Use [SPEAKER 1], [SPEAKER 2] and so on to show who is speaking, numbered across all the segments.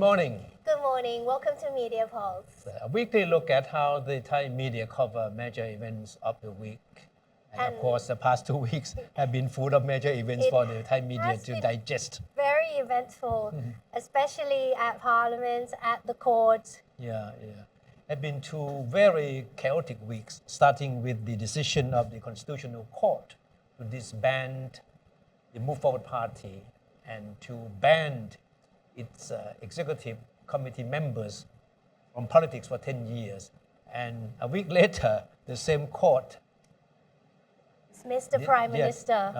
[SPEAKER 1] morning.
[SPEAKER 2] Good morning. Welcome to Media Pulse.
[SPEAKER 1] A weekly look at how the Thai media cover major events of the week. And of course, the past 2 weeks have been full of major events for the Thai media to digest.
[SPEAKER 2] Very eventful, especially at Parliament, at the court.
[SPEAKER 1] Yeah. Have been 2 very chaotic weeks, starting with the decision of the Constitutional Court to disband the Move Forward Party and to ban its executive committee members from politics for 10 years. And a week later, the same court
[SPEAKER 2] Mr. Prime Minister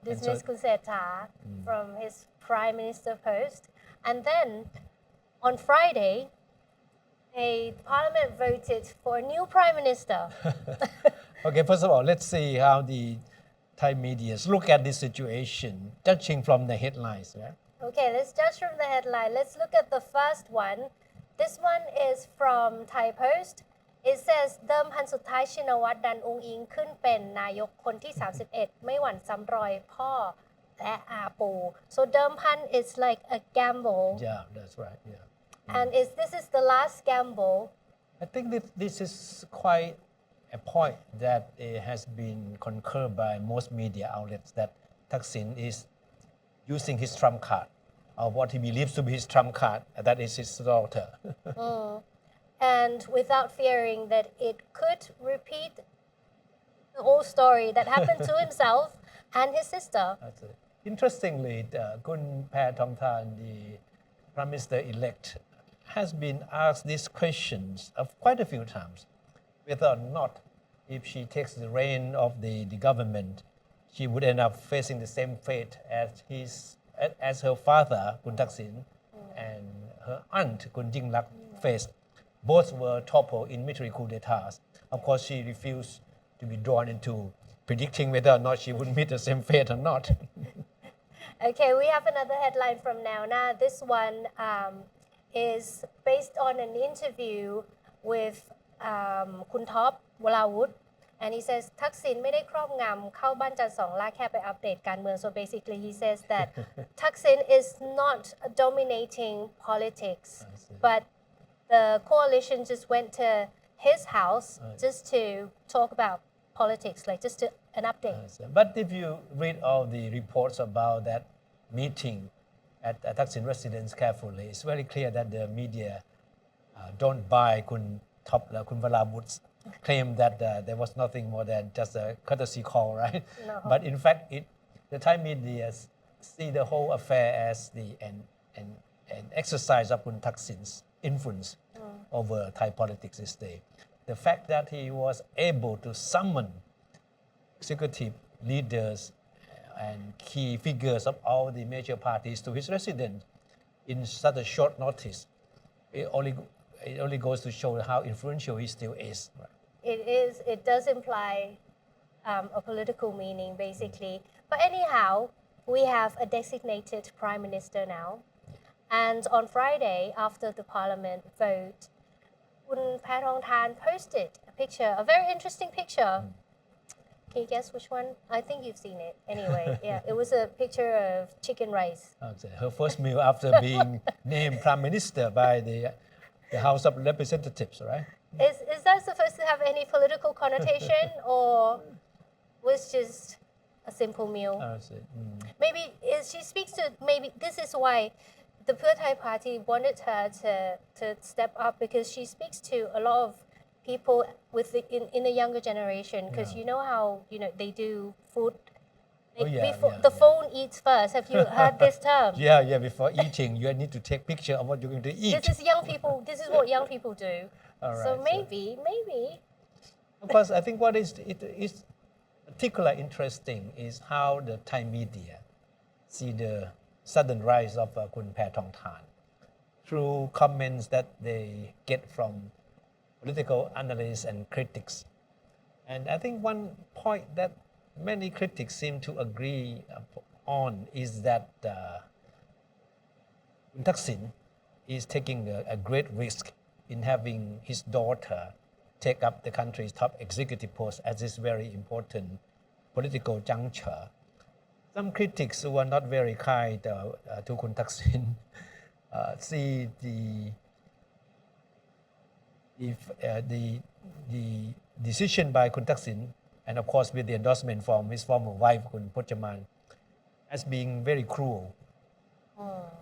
[SPEAKER 1] dismissed
[SPEAKER 2] Kun Sethha from his Prime Minister post. And then on Friday, a Parliament voted for a new Prime Minister.
[SPEAKER 1] Okay, first of all, let's see how the Thai media look at this situation, judging from the headlines. Right?
[SPEAKER 2] Okay, let's judge from the headline. Let's look at the first one. This one is from Thai Post. It says เดิมพันสุดท้ายชินวัตรดันองค์อิงขึ้นเป็นนายกคนที่ 31 ไม่หวั่นซ้ำรอยพ่อและอาปู So เดิมพัน is like a gamble.
[SPEAKER 1] Yeah, that's right. Yeah.
[SPEAKER 2] And this is the last gamble.
[SPEAKER 1] I think this is quite a point that has been concurred by most media outlets that Thaksin is using his trump card, or what he believes to be his trump card, that is his daughter.
[SPEAKER 2] And without fearing that it could repeat the old story that happened to himself and his sister.
[SPEAKER 1] That's it. Interestingly, Kun Paetongtarn, the Prime Minister-elect, has been asked these questions of quite a few times, whether or not if she takes the reign of the government, she would end up facing the same fate as her father, Kun Thaksin, and her aunt, Kun Jinglak, faced. Both were toppled in military coup d'etats. Of course, she refused to be drawn into predicting whether or not she would meet the same fate or not.
[SPEAKER 2] Okay, we have another headline from Now. This one is based on an interview with Kun Thop Walawut. And he says ทักษิณไม่ได้ครอบงำเข้าบ้านจันทร์สองล่าแค่ไปอัปเดตการเมือง So basically he says that Thaksin is not dominating politics, but the coalition just went to his house just to talk about politics, like just an update.
[SPEAKER 1] But if you read all the reports about that meeting at Thaksin residence carefully, it's very clear that the media don't buy Kun Walawut's claim that there was nothing more than just a courtesy call, right?
[SPEAKER 2] No.
[SPEAKER 1] But in fact, the Thai media see the whole affair as an exercise of Kun Thaksin's influence over Thai politics this day. The fact that he was able to summon executive leaders and key figures of all the major parties to his residence in such a short notice, it only goes to show how influential he still is. Right?
[SPEAKER 2] It does imply a political meaning, basically. But anyhow, we have a designated prime minister now. And on Friday, after the parliament vote, Kun Paetongtarn posted a picture, a very interesting picture. Can you guess which one? I think you've seen it. Anyway, yeah, it was a picture of chicken rice.
[SPEAKER 1] Her first meal after being named prime minister by the House of Representatives, right?
[SPEAKER 2] Is that supposed to have any political connotation, or was just a simple meal? Maybe she speaks to, maybe this is why the Pheu Thai party wanted her to step up, because she speaks to a lot of people in the younger generation, because you know how they do food. The phone eats first. Have you heard this term?
[SPEAKER 1] Yeah. Before eating, you need to take picture of what you're going to eat.
[SPEAKER 2] This is young people. This is what young people do.
[SPEAKER 1] Right,
[SPEAKER 2] so maybe.
[SPEAKER 1] Of course, I think what is particularly interesting is how the Thai media see the sudden rise of Kun Paetongtarn through comments that they get from political analysts and critics. And I think one point that many critics seem to agree on is that Kun Thaksin is taking a great risk in having his daughter take up the country's top executive post at this very important political juncture. Some critics who are not very kind to Kun Thaksin see the decision by Kun Thaksin, and of course with the endorsement from his former wife Kun Patchimanon, as being very cruel.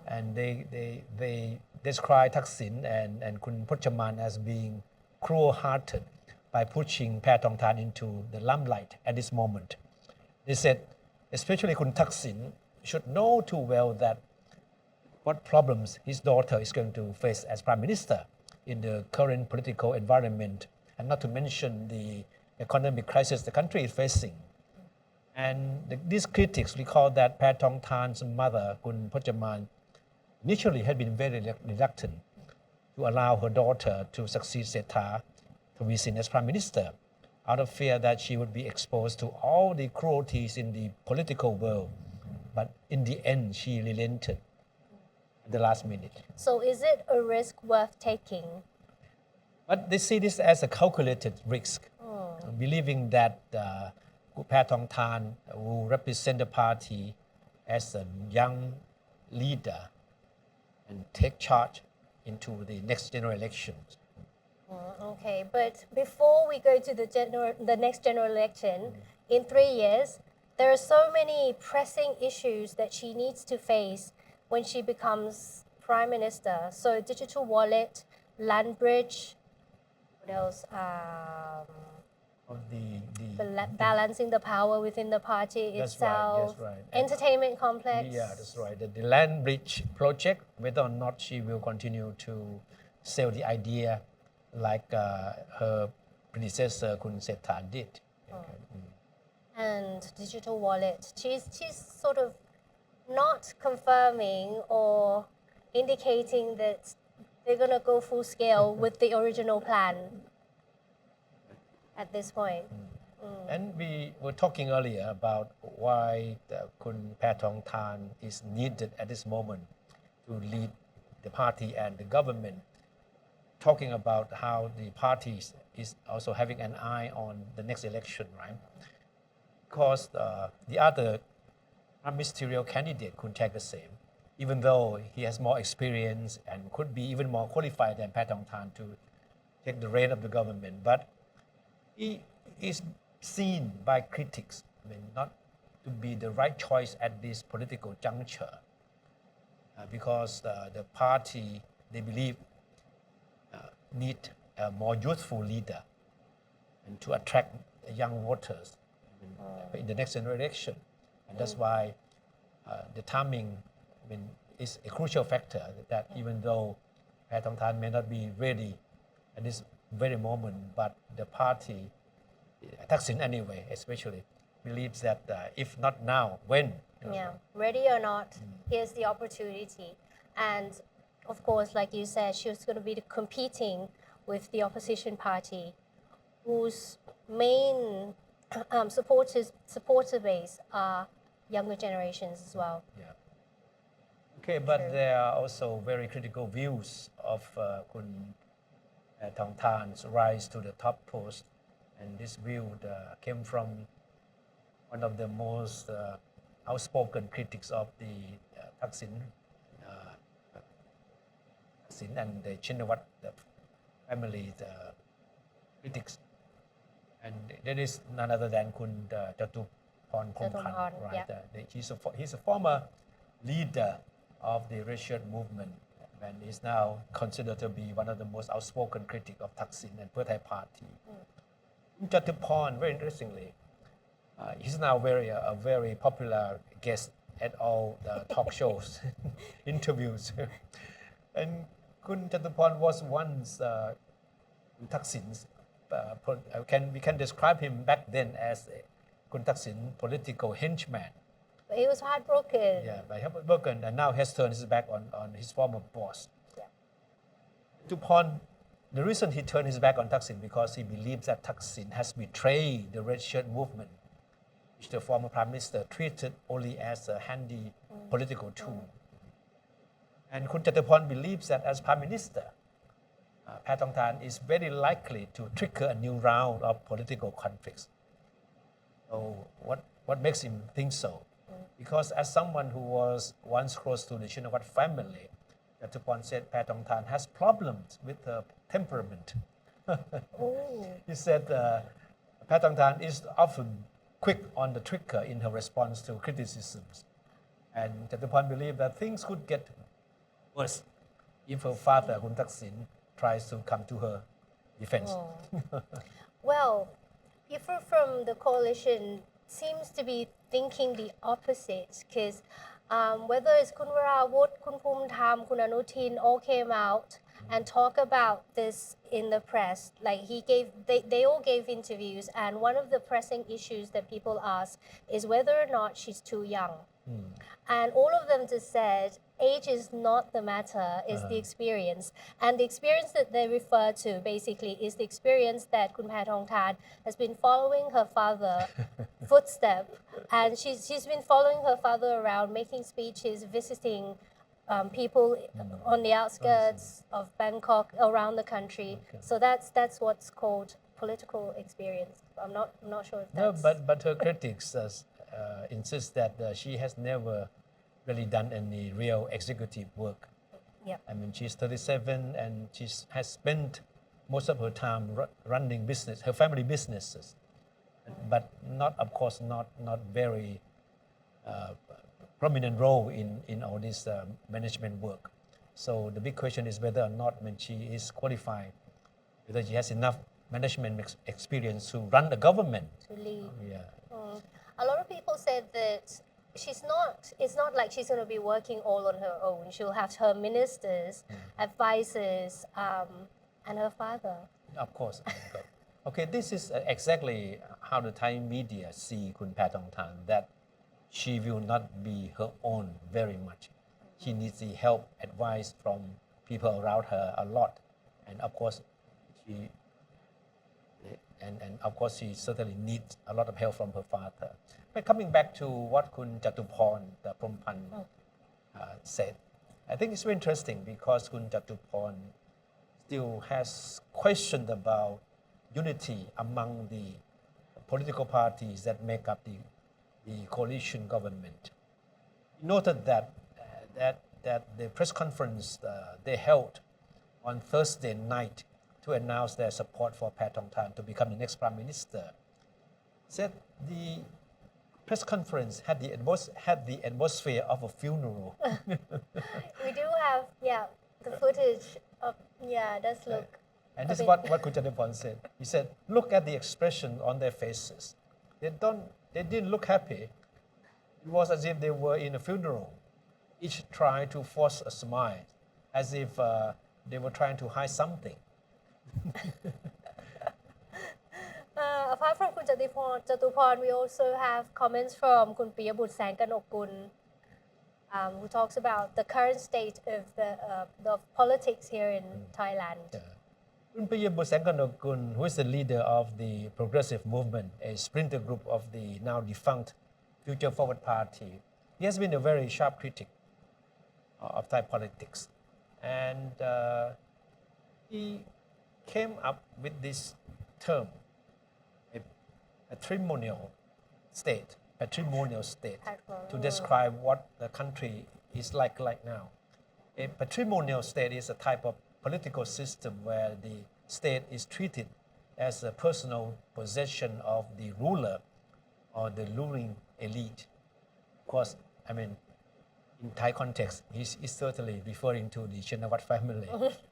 [SPEAKER 1] And they describe Thaksin and Kun Patchimanon as being cruel-hearted by pushing Paetongtarn into the limelight at this moment. They said, especially Kun Thaksin should know too well that what problems his daughter is going to face as prime minister in the current political environment, and not to mention the economic crisis the country is facing. And these critics recall that Paetongtarn's mother, Kun Patchimanon, initially had been very reluctant to allow her daughter to succeed Sethar Thavisin as prime minister, out of fear that she would be exposed to all the cruelties in the political world. But in the end, she relented at the last minute.
[SPEAKER 2] So is it a risk worth taking?
[SPEAKER 1] But they see this as a calculated risk, believing that Paetongtarn will represent the party as a young leader and take charge into the next general elections.
[SPEAKER 2] Okay, but before we go to the next general election, in 3 years, there are so many pressing issues that she needs to face when she becomes prime minister. So digital wallet, land bridge, what else?
[SPEAKER 1] Of
[SPEAKER 2] Balancing the power within the party
[SPEAKER 1] That's
[SPEAKER 2] itself.
[SPEAKER 1] right, that's right.
[SPEAKER 2] Entertainment complex.
[SPEAKER 1] Yeah, that's right. The land bridge project, whether or not she will continue to sell the idea like her predecessor Kun Sethar did.
[SPEAKER 2] And digital wallet. She's sort of not confirming or indicating that they're going to go full scale with the original plan at this point.
[SPEAKER 1] And we were talking earlier about why Kun Paetongtarn is needed at this moment to lead the party and the government, talking about how the party is also having an eye on the next election, right? Because the other ministerial candidate, Kun Thaksin, even though he has more experience and could be even more qualified than Paetongtarn to take the reign of the government, but he is seen by critics, not to be the right choice at this political juncture, because the party, they believe, need a more youthful leader and to attract young voters in the next general election. And that's why the timing is a crucial factor, that even though Paetongtarn may not be ready at this very moment, but the party, Thaksin anyway, especially, believes that if not now, when?
[SPEAKER 2] Yeah, ready or not, here's the opportunity. And of course, like you said, she was going to be competing with the opposition party, whose main supporter base are younger generations as well.
[SPEAKER 1] Yeah. Okay, but there are also very critical views of Kun Paetongtarn's rise to the top post. And this view came from one of the most outspoken critics of the Thaksin and the Shinawatra family critics. And that is none other than Kun Jatuporn Phongpan, right? He's a former leader of the red shirt movement, and is now considered to be one of the most outspoken critics of Thaksin and Pheu Thai party. Jatuporn, very interestingly, he's now a very popular guest at all the talk shows, interviews. And Kun Jatuporn was once Thaksin's, we can describe him back then as Kun Thaksin political henchman.
[SPEAKER 2] But he was heartbroken.
[SPEAKER 1] Yeah, but heartbroken, and now has turned his back on his former boss.
[SPEAKER 2] Yeah.
[SPEAKER 1] Jatuporn, the reason he turned his back on Thaksin because he believes that Thaksin has betrayed the red shirt movement, which the former prime minister treated only as a handy political tool. And Kun Jatuporn believes that as prime minister, Paetongtarn is very likely to trigger a new round of political conflicts. So what makes him think so? Because as someone who was once close to the Shinawatra family, Jatuporn said Paetongtarn has problems with her temperament.
[SPEAKER 2] Oh.
[SPEAKER 1] He said Paetongtarn is often quick on the trigger in her response to criticisms. And Jatuporn believed that things could get worse if her father, Hun Thaksin, tries to come to her defense.
[SPEAKER 2] Oh. Well, people from the coalition seems to be thinking the opposite because whether it's Kun Warawut, Kun Phumtham, Kun Anutin all came out and talk about this in the press. Like they all gave interviews, and one of the pressing issues that people ask is whether or not she's too young. And all of them just said age is not the matter, it's the experience. And the experience that they refer to basically is the experience that Kun Paetongtarn has been following her father footstep. And she's been following her father around, making speeches, visiting people on the outskirts of Bangkok, around the country. So that's what's called political experience. I'm not sure if that's...
[SPEAKER 1] No, but her critics insist that she has never really done any real executive work.
[SPEAKER 2] Yeah.
[SPEAKER 1] I mean, she's 37 and she has spent most of her time running business, her family businesses, but not, of course, not very prominent role in all this management work. So the big question is whether or not when she is qualified, whether she has enough management experience to run the government.
[SPEAKER 2] To lead.
[SPEAKER 1] Yeah.
[SPEAKER 2] A lot of people said that it's not like she's going to be working all on her own. She'll have her ministers, advisors, and her father.
[SPEAKER 1] Of course. Okay, this is exactly how the Thai media see Kun Paetongtarn, that she will not be her own very much. She needs the help, advice from people around her a lot. And of course, she certainly needs a lot of help from her father. But coming back to what Kun Jatuporn Prompan said, I think it's very interesting because Kun Jatuporn still has questioned about unity among the political parties that make up the coalition government. He noted that the press conference they held on Thursday night to announce their support for Paetongtarn to become the next prime minister, said the press conference had the atmosphere of a funeral.
[SPEAKER 2] We do have, the footage of, it does look.
[SPEAKER 1] And this is what Kun Jatuporn said. He said, look at the expression on their faces. They didn't look happy. It was as if they were in a funeral, each trying to force a smile, as if they were trying to hide something.
[SPEAKER 2] Apart from Kun Jatuporn, we also have comments from Kun Piyabut Sangkanokun, who talks about the current state of the politics here in Thailand.
[SPEAKER 1] Kun Piyabut Sangkanokun, who is the leader of the Progressive Movement, a splinter group of the now defunct Future Forward Party, he has been a very sharp critic of Thai politics. And he came up with this term, a patrimonial state, to describe what the country is like now. A patrimonial state is a type of political system where the state is treated as a personal possession of the ruler or the ruling elite. Of course, I mean, in Thai context, he's certainly referring to the Shinawatra family,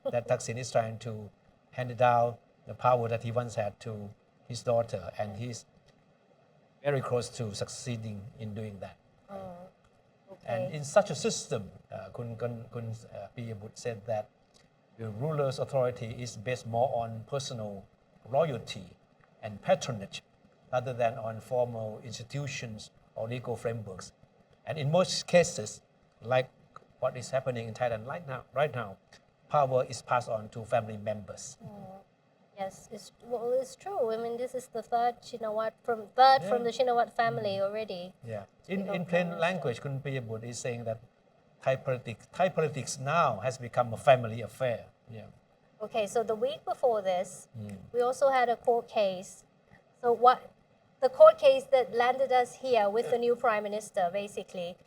[SPEAKER 1] that Thaksin is trying to hand down the power that he once had to his daughter, and he's very close to succeeding in doing that.
[SPEAKER 2] Okay.
[SPEAKER 1] And in such a system, Kun Piyabut said that the ruler's authority is based more on personal loyalty and patronage rather than on formal institutions or legal frameworks. And in most cases, like what is happening in Thailand right now, power is passed on to family members.
[SPEAKER 2] Yes, it's true. I mean, this is the third from the Shinawatra family already.
[SPEAKER 1] Yeah. In plain language, Kun Piyabut is saying that Thai politics now has become a family affair. Yeah.
[SPEAKER 2] Okay, so the week before this, we also had a court case. So the court case that landed us here with the new prime minister, basically,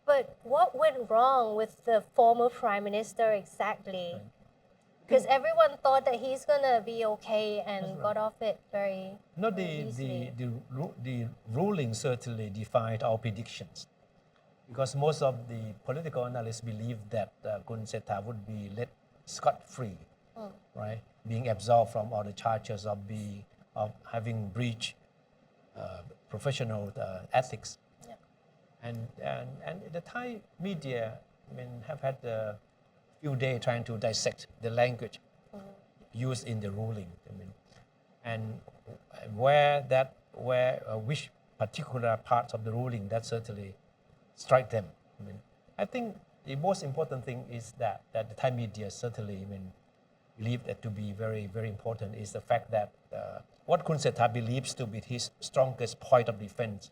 [SPEAKER 2] But what went wrong with the former prime minister exactly? Because everyone thought that he's gonna be okay and
[SPEAKER 1] That's right.
[SPEAKER 2] got off it very,
[SPEAKER 1] No,
[SPEAKER 2] very easily.
[SPEAKER 1] the ruling certainly defied our predictions because most of the political analysts believe that Kun Sethar would be let scot-free, right? Being absolved from all the charges of having breached professional ethics. And the Thai media, I mean, have had a few days trying to dissect the language used in the ruling. I mean, and which particular parts of the ruling that certainly strike them. I mean, I think the most important thing is that the Thai media certainly, I mean, believe that to be very, very important is the fact that what Kun Sethar believes to be his strongest point of defense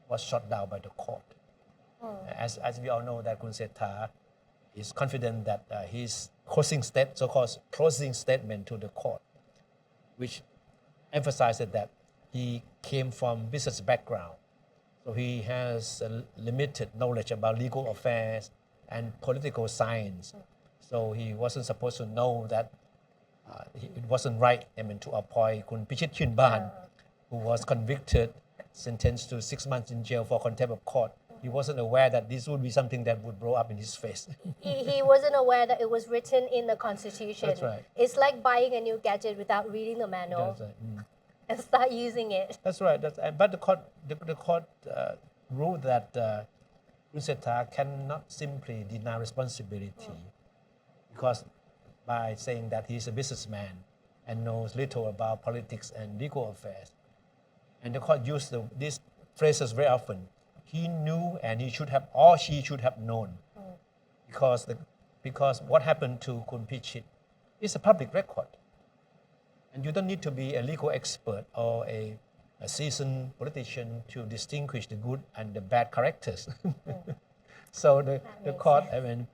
[SPEAKER 1] was shot down by the court. As we all know that Kun Sethar is confident that his so-called closing statement to the court, which emphasizes that he came from business background, so he has a limited knowledge about legal affairs and political science. So he wasn't supposed to know that it wasn't right, I mean, to appoint Kun Pichit Chinban, who was convicted, sentenced to 6 months in jail for contempt of court. He wasn't aware that this would be something that would blow up in his face.
[SPEAKER 2] He wasn't aware that it was written in the constitution.
[SPEAKER 1] That's right.
[SPEAKER 2] It's like buying a new gadget without reading the manual
[SPEAKER 1] That's right.
[SPEAKER 2] and start using it.
[SPEAKER 1] That's right. But the court ruled that Kun Sethar cannot simply deny responsibility because by saying that he's a businessman and knows little about politics and legal affairs. And the court used these phrases very often. He knew and he should have, or she should have known, because what happened to Kun Pichit is a public record. And you don't need to be a legal expert or a seasoned politician to distinguish the good and the bad characters. So the court, I mean,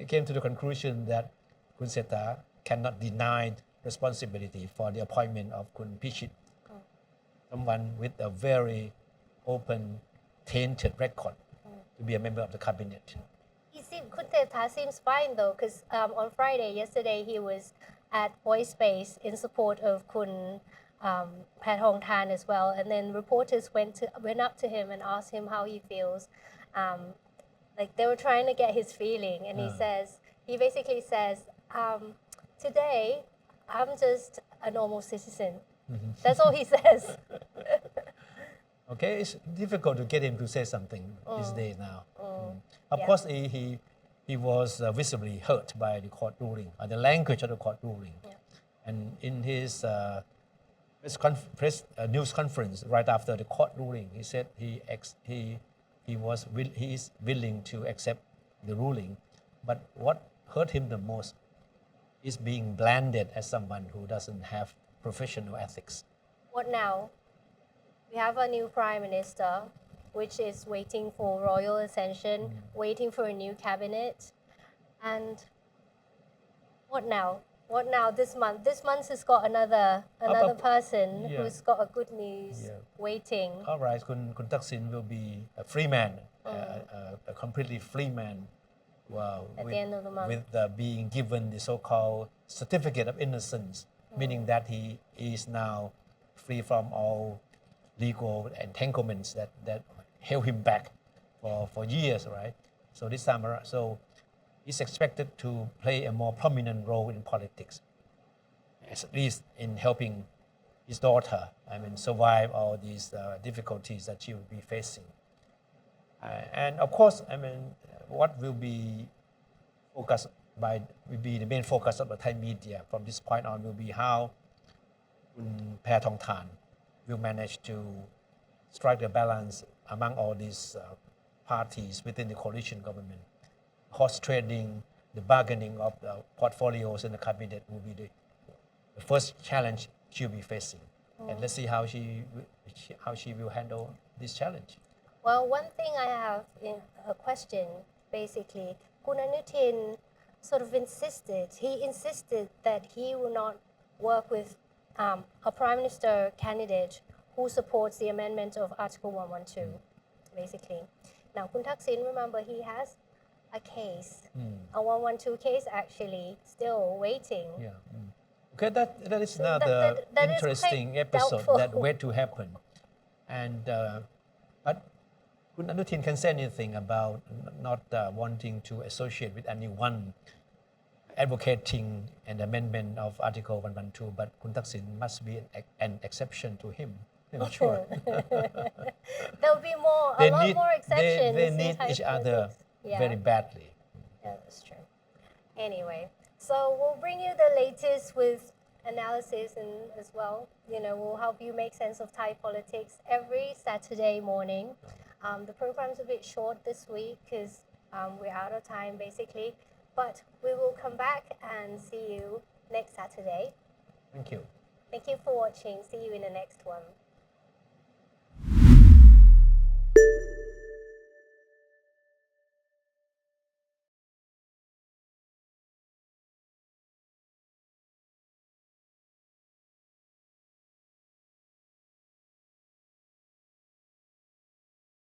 [SPEAKER 1] came to the conclusion that Kun Sethar cannot deny responsibility for the appointment of Kun Pichit, someone with a very open, tainted record to be a member of the cabinet.
[SPEAKER 2] Kun Sethar seems fine though, because on Friday, yesterday, he was at Voice Space in support of Kun Paetongtarn as well. And then reporters went up to him and asked him how he feels. Like they were trying to get his feeling, and he basically says, today, I'm just a normal citizen. That's all he says.
[SPEAKER 1] Okay, it's difficult to get him to say something these days now. Of course, he was visibly hurt by the court ruling, the language of the court ruling. And in his news conference right after the court ruling, he said he is willing to accept the ruling, but what hurt him the most is being branded as someone who doesn't have professional ethics.
[SPEAKER 2] What now? We have a new prime minister, which is waiting for royal ascension, waiting for a new cabinet. And what now? What now this month? This month has got another person who's got a good news waiting.
[SPEAKER 1] All right, Kun Thaksin will be a free man, a completely free man.
[SPEAKER 2] At the end of the month.
[SPEAKER 1] With being given the so-called certificate of innocence, meaning that he is now free from all legal entanglements that held him back for years, right? So this time around, so he's expected to play a more prominent role in politics, at least in helping his daughter, I mean, survive all these difficulties that she will be facing. And of course, I mean, what will be the main focus of the Thai media from this point on will be how Paetongtarn will manage to strike the balance among all these parties within the coalition government. Horse trading, the bargaining of the portfolios in the cabinet will be the first challenge she'll be facing. And let's see how she will handle this challenge.
[SPEAKER 2] Well, one thing I have a question, basically. Kun Anutin sort of insisted that he will not work with a prime minister candidate who supports the amendment of Article 112, basically. Now, Kun Thaksin, remember, he has a case,
[SPEAKER 1] Mm.
[SPEAKER 2] a 112 case actually, still waiting.
[SPEAKER 1] Yeah. Okay, that is
[SPEAKER 2] So
[SPEAKER 1] another
[SPEAKER 2] that is
[SPEAKER 1] interesting
[SPEAKER 2] quite
[SPEAKER 1] episode
[SPEAKER 2] doubtful.
[SPEAKER 1] that wait to happen. And but Kun Anutin can say anything about not wanting to associate with anyone advocating an amendment of Article 112, but Kun Thaksin must be an exception to him. I'm sure.
[SPEAKER 2] There'll be a lot more exceptions
[SPEAKER 1] they
[SPEAKER 2] in
[SPEAKER 1] need
[SPEAKER 2] Thai
[SPEAKER 1] each other
[SPEAKER 2] politics. Yeah.
[SPEAKER 1] very badly.
[SPEAKER 2] Yeah, that's true. Anyway, so we'll bring you the latest with analysis and as well. We'll help you make sense of Thai politics every Saturday morning. The program's a bit short this week because we're out of time basically, but we will come back and see you next Saturday.
[SPEAKER 1] Thank you.
[SPEAKER 2] Thank you for watching. See you in the next one.